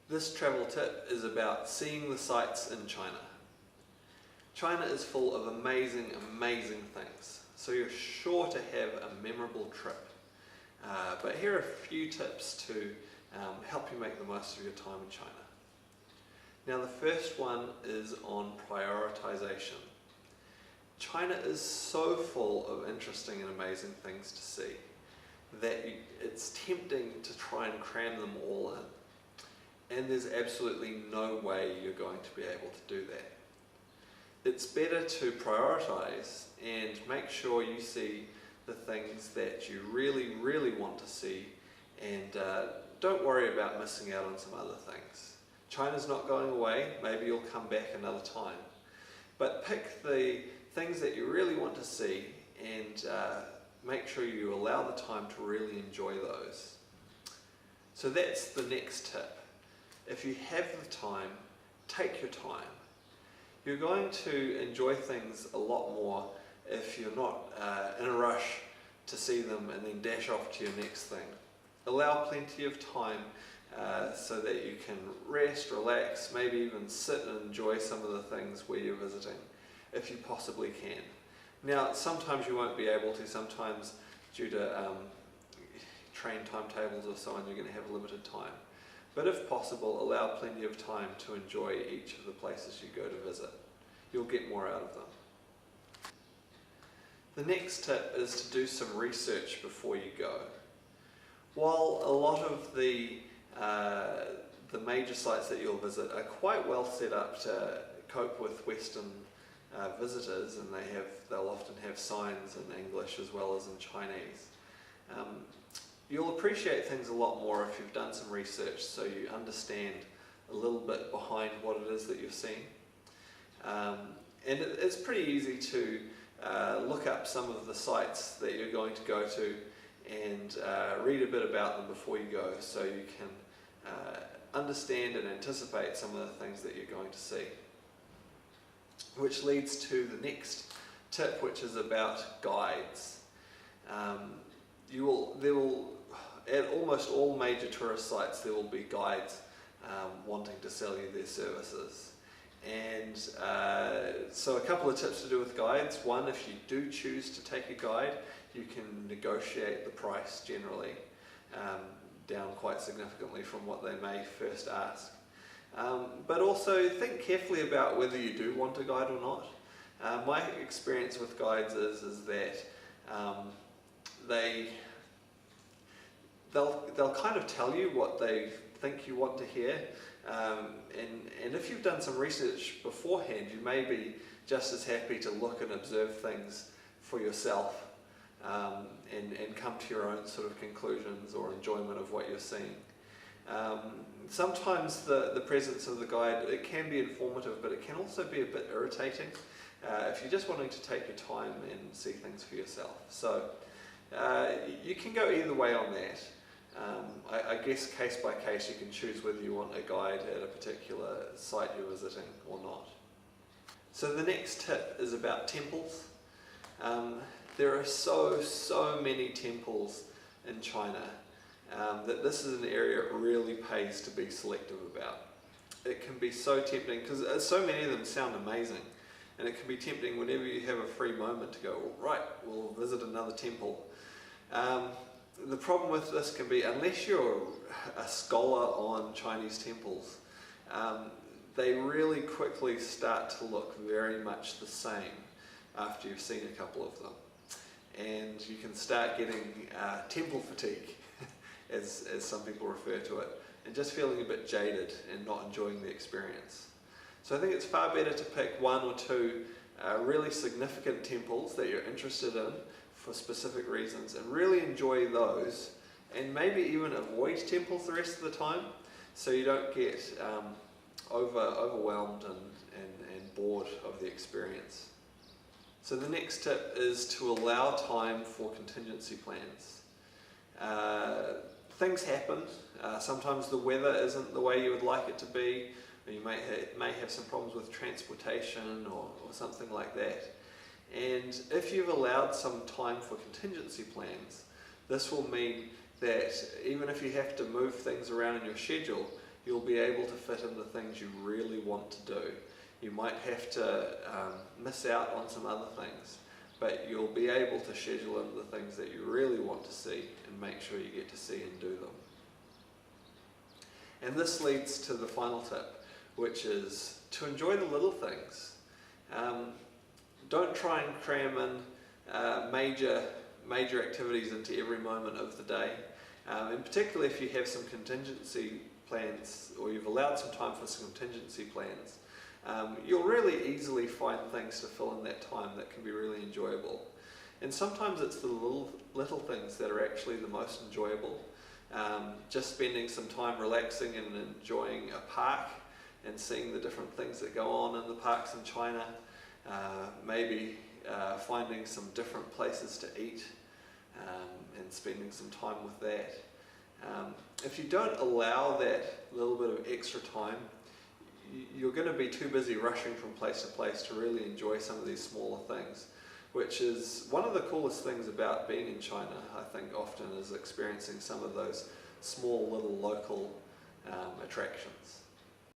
This travel tip is about seeing the sights in China. China is full of amazing things, so you're sure to have a memorable trip. But here are a few tips to help you make the most of your time in China. Now the first one is on prioritization. China is so full of interesting and amazing things to see that it's tempting to try and cram them all in. And there's absolutely no way you're going to be able to do that. It's better to prioritize and make sure you see the things that you really want to see, and don't worry about missing out on some other things. China's not going away, maybe you'll come back another time. But pick the things that you really want to see and make sure you allow the time to really enjoy those. So that's the next tip. If you have the time, take your time. You're going to enjoy things a lot more if you're not in a rush to see them and then dash off to your next thing. Allow plenty of time so that you can rest, relax, maybe even sit and enjoy some of the things where you're visiting, if you possibly can. Now, sometimes you won't be able to, sometimes due to train timetables or so on, you're going to have limited time. But if possible, allow plenty of time to enjoy each of the places you go to visit. You'll get more out of them. The next tip is to do some research before you go. While a lot of the major sites that you'll visit are quite well set up to cope with Western visitors, and they'll often have signs in English as well as in Chinese. You'll appreciate things a lot more if you've done some research, so you understand a little bit behind what it is that you're seeing. And it's pretty easy to look up some of the sites that you're going to go to and read a bit about them before you go, so you can understand and anticipate some of the things that you're going to see. Which leads to the next tip, which is about guides. At almost all major tourist sites there will be guides wanting to sell you their services. And so a couple of tips to do with guides. One, if you do choose to take a guide, you can negotiate the price generally down quite significantly from what they may first ask. But also think carefully about whether you do want a guide or not. My experience with guides is that they'll kind of tell you what they think you want to hear, and if you've done some research beforehand, you may be just as happy to look and observe things for yourself and come to your own sort of conclusions or enjoyment of what you're seeing. Sometimes the presence of the guide, it can be informative, but it can also be a bit irritating if you're just wanting to take your time and see things for yourself. So you can go either way on that. I guess case by case you can choose whether you want a guide at a particular site you're visiting or not. So the next tip is about temples. There are so many temples in China that this is an area it really pays to be selective about. It can be so tempting because so many of them sound amazing, and it can be tempting whenever you have a free moment to go, well, right, we'll visit another temple. The problem with this can be, unless you're a scholar on Chinese temples, they really quickly start to look very much the same after you've seen a couple of them. And you can start getting temple fatigue, as some people refer to it, and just feeling a bit jaded and not enjoying the experience. So I think it's far better to pick one or two really significant temples that you're interested in for specific reasons and really enjoy those, and maybe even avoid temples the rest of the time so you don't get overwhelmed and bored of the experience. So the next tip is to allow time for contingency plans. Things happen. Sometimes the weather isn't the way you would like it to be, or you may have some problems with transportation or something like that. And if you've allowed some time for contingency plans, this will mean that even if you have to move things around in your schedule, you'll be able to fit in the things you really want to do. You might have to miss out on some other things, but you'll be able to schedule in the things that you really want to see and make sure you get to see and do them. And this leads to the final tip, which is to enjoy the little things. Don't try and cram in major activities into every moment of the day. And particularly if you have some contingency plans, or you've allowed some time for some contingency plans, you'll really easily find things to fill in that time that can be really enjoyable. And sometimes it's the little things that are actually the most enjoyable. Just spending some time relaxing and enjoying a park and seeing the different things that go on in the parks in China. Maybe finding some different places to eat and spending some time with that. If you don't allow that little bit of extra time, you're going to be too busy rushing from place to place to really enjoy some of these smaller things, which is one of the coolest things about being in China, I think, often is experiencing some of those small little local attractions.